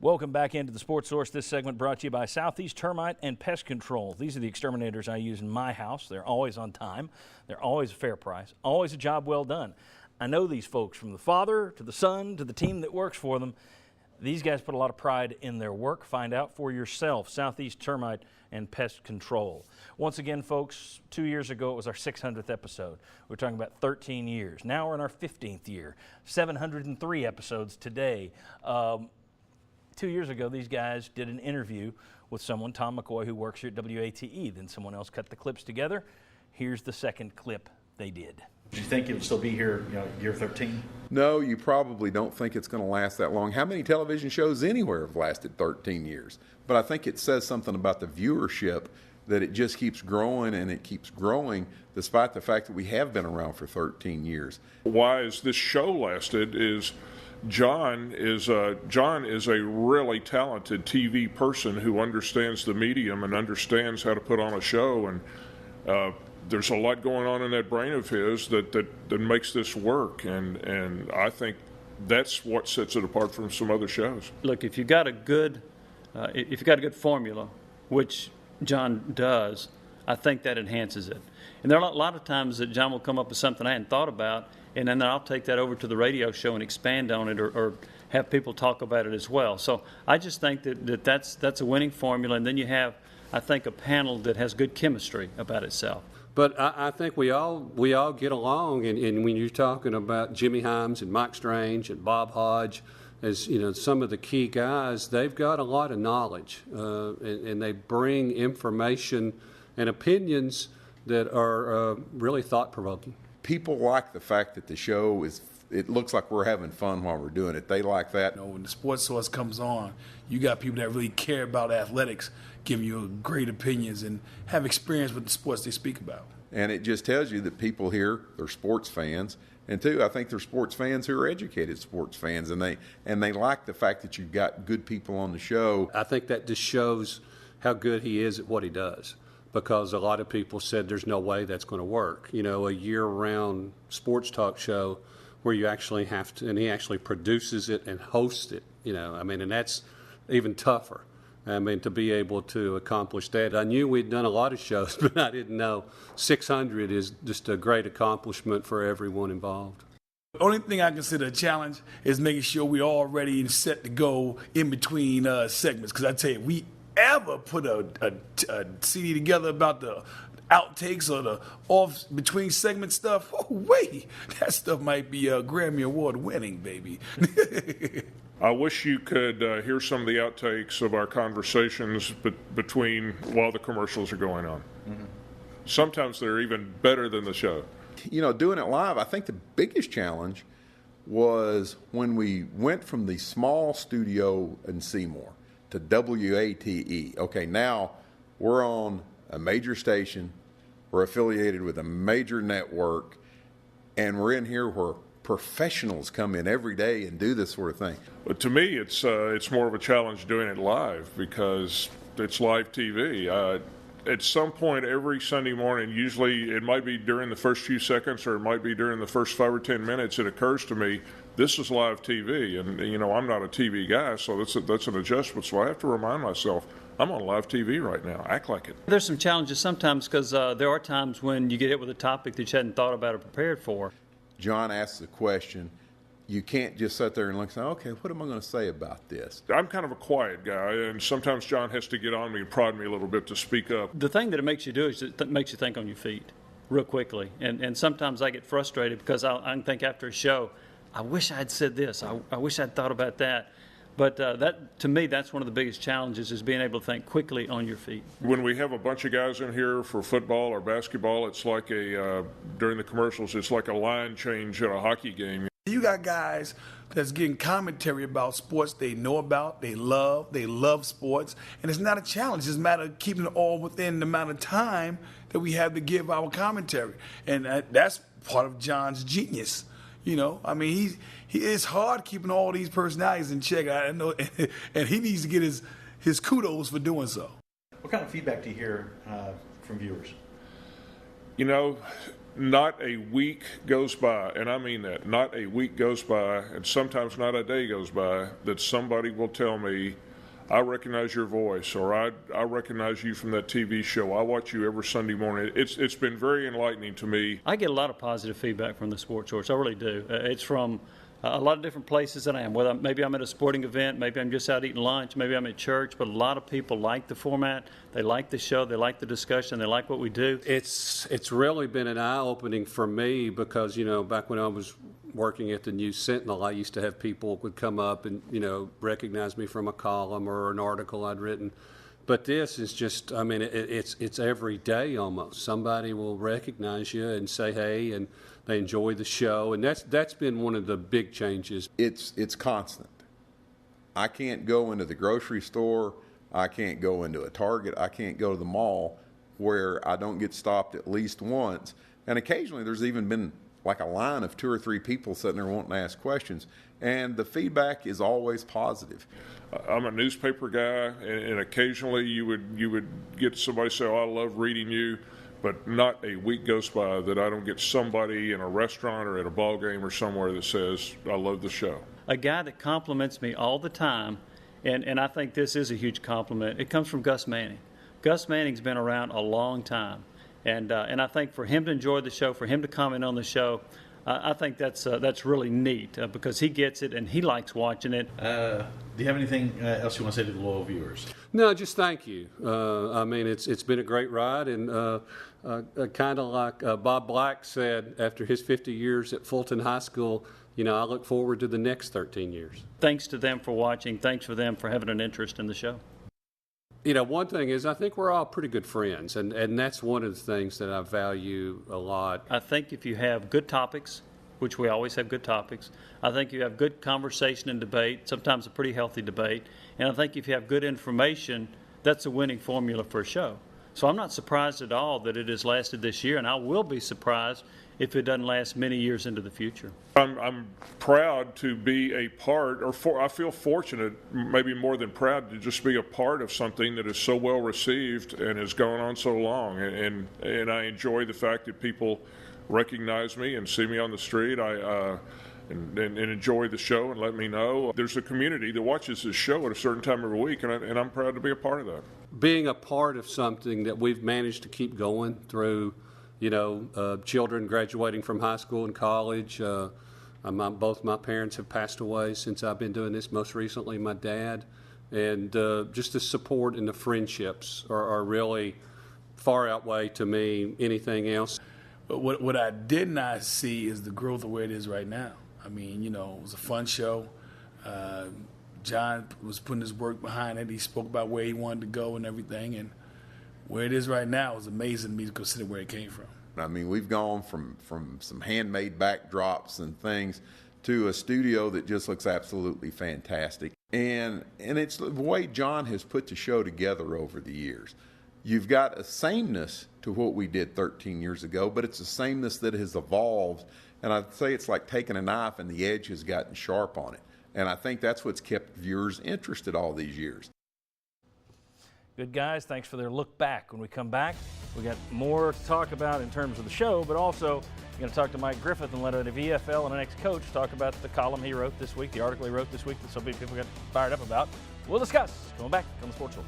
Welcome back into the Sports Source. This segment brought to you by Southeast Termite and Pest Control. These are the exterminators I use in my house. They're always on time. They're always a fair price. Always a job well done. I know these folks from the father to the son to the team that works for them. These guys put a lot of pride in their work. Find out for yourself. Southeast Termite and Pest Control. Once again, folks, 2 years ago it was our 600th episode. We're talking about 13 years. Now we're in our 15th year. 703 episodes today. 2 years ago, these guys did an interview with someone, Tom McCoy, who works here at WATE. Then someone else cut the clips together. Here's the second clip they did. Do you think it would still be here, year 13? No, you probably don't think it's going to last that long. How many television shows anywhere have lasted 13 years? But I think it says something about the viewership that it just keeps growing and it keeps growing despite the fact that we have been around for 13 years. Why has this show lasted is John is a really talented TV person who understands the medium and understands how to put on a show, and there's a lot going on in that brain of his that makes this work, and I think that's what sets it apart from some other shows. Look, if you've got a good formula, which John does, I think that enhances it. And there are a lot of times that John will come up with something I hadn't thought about, and then I'll take that over to the radio show and expand on it or have people talk about it as well. So I just think that's a winning formula, and then you have, I think, a panel that has good chemistry about itself. But I think we all get along, and when you're talking about Jimmy Himes and Mike Strange and Bob Hodge, as some of the key guys, they've got a lot of knowledge, and they bring information and opinions that are really thought-provoking. People like the fact that the show it looks like we're having fun while we're doing it. They like that. When the Sports Source comes on, you got people that really care about athletics, giving you great opinions and have experience with the sports they speak about. And it just tells you that people here, they're sports fans. And two, I think they're sports fans who are educated sports fans, and they like the fact that you've got good people on the show. I think that just shows how good he is at what he does, because a lot of people said there's no way that's going to work. A year-round sports talk show where you actually have to, and he actually produces it and hosts it, and that's even tougher. To be able to accomplish that. I knew we'd done a lot of shows, but I didn't know 600 is just a great accomplishment for everyone involved. The only thing I consider a challenge is making sure we're all ready and set to go in between segments. Because I tell you, if we ever put a CD together about the outtakes or the off between segment stuff, that stuff might be Grammy Award winning, baby. I wish you could hear some of the outtakes of our conversations between while the commercials are going on. Mm-hmm. Sometimes they're even better than the show. Doing it live, I think the biggest challenge was when we went from the small studio in Seymour to WATE. Okay, now we're on a major station, we're affiliated with a major network, and we're in here where professionals come in every day and do this sort of thing. But to me, it's more of a challenge doing it live because it's live TV. At some point every Sunday morning, usually it might be during the first few seconds or it might be during the first 5 or 10 minutes, it occurs to me, this is live TV. And, I'm not a TV guy, so that's an adjustment. So I have to remind myself, I'm on live TV right now. Act like it. There's some challenges sometimes because there are times when you get hit with a topic that you hadn't thought about or prepared for. John asks a question. You can't just sit there and look and say, okay, what am I going to say about this? I'm kind of a quiet guy, and sometimes John has to get on me and prod me a little bit to speak up. The thing that it makes you do is it makes you think on your feet real quickly. And sometimes I get frustrated because I can think after a show, I wish I had said this. I wish I'd thought about that. But that, to me, that's one of the biggest challenges is being able to think quickly on your feet. When we have a bunch of guys in here for football or basketball, it's like during the commercials, it's like a line change at a hockey game. You got guys that's getting commentary about sports they know about, they love sports, and it's not a challenge. It's a matter of keeping it all within the amount of time that we have to give our commentary. And that's part of John's genius. He is hard keeping all these personalities in check. I know, and he needs to get his kudos for doing so. What kind of feedback do you hear from viewers? not a week goes by, and I mean that, not a week goes by, and sometimes not a day goes by, that somebody will tell me, I recognize your voice, or I recognize you from that TV show. I watch you every Sunday morning. It's been very enlightening to me. I get a lot of positive feedback from the Sports Source. I really do. It's from a lot of different places that I am. Whether maybe I'm at a sporting event, maybe I'm just out eating lunch, maybe I'm at church. But a lot of people like the format. They like the show. They like the discussion. They like what we do. It's really been an eye-opening for me because, you know, back when I was working at the News Sentinel, I used to have people would come up and, you know, recognize me from a column or an article I'd written. But this is just, I mean, it's every day almost. Somebody will recognize you and say, hey, and they enjoy the show. And that's been one of the big changes. It's constant. I can't go into the grocery store. I can't go into a Target. I can't go to the mall where I don't get stopped at least once. And occasionally there's even been like a line of 2 or 3 people sitting there wanting to ask questions. And the feedback is always positive. I'm a newspaper guy, and occasionally you would get somebody say, oh, I love reading you, but not a week goes by that I don't get somebody in a restaurant or at a ball game or somewhere that says, I love the show. A guy that compliments me all the time, and I think this is a huge compliment, it comes from Gus Manning. Gus Manning's been around a long time. And I think for him to enjoy the show, for him to comment on the show, I think that's really neat because he gets it and he likes watching it. Do you have anything else you want to say to the loyal viewers? No, just thank you. I mean, it's been a great ride, and kind of like Bob Black said after his 50 years at Fulton High School, you know, I look forward to the next 13 years. Thanks to them for watching. Thanks for them for having an interest in the show. You know, one thing is I think we're all pretty good friends, and that's one of the things that I value a lot. I think if you have good topics, which we always have good topics, I think you have good conversation and debate, sometimes a pretty healthy debate, and I think if you have good information, that's a winning formula for a show. So I'm not surprised at all that it has lasted this year, and I will be surprised if it doesn't last many years into the future. I'm proud to be a part, I feel fortunate, maybe more than proud, to just be a part of something that is so well received and has gone on so long. And I enjoy the fact that people recognize me and see me on the street. And enjoy the show and let me know. There's a community that watches this show at a certain time every week, and I'm proud to be a part of that. Being a part of something that we've managed to keep going through, you know, children graduating from high school and college. Both my parents have passed away since I've been doing this, most recently my dad. And just the support and the friendships are really far outweigh to me anything else. But what I did not see is the growth of where it is right now. I mean, you know, it was a fun show. John was putting his work behind it. He spoke about where he wanted to go and everything. And where it is right now is amazing to me to consider where it came from. I mean, we've gone from some handmade backdrops and things to a studio that just looks absolutely fantastic. And it's the way John has put the show together over the years. You've got a sameness to what we did 13 years ago, but it's a sameness that has evolved. And I'd say it's like taking a knife and the edge has gotten sharp on it. And I think that's what's kept viewers interested all these years. Good guys, thanks for their look back. When we come back, we got more to talk about in terms of the show, but also we're going to talk to Mike Griffith and let a VFL and an ex-coach talk about the column he wrote this week, the article he wrote this week that so many people got fired up about. We'll discuss. Coming back on the Sports Source.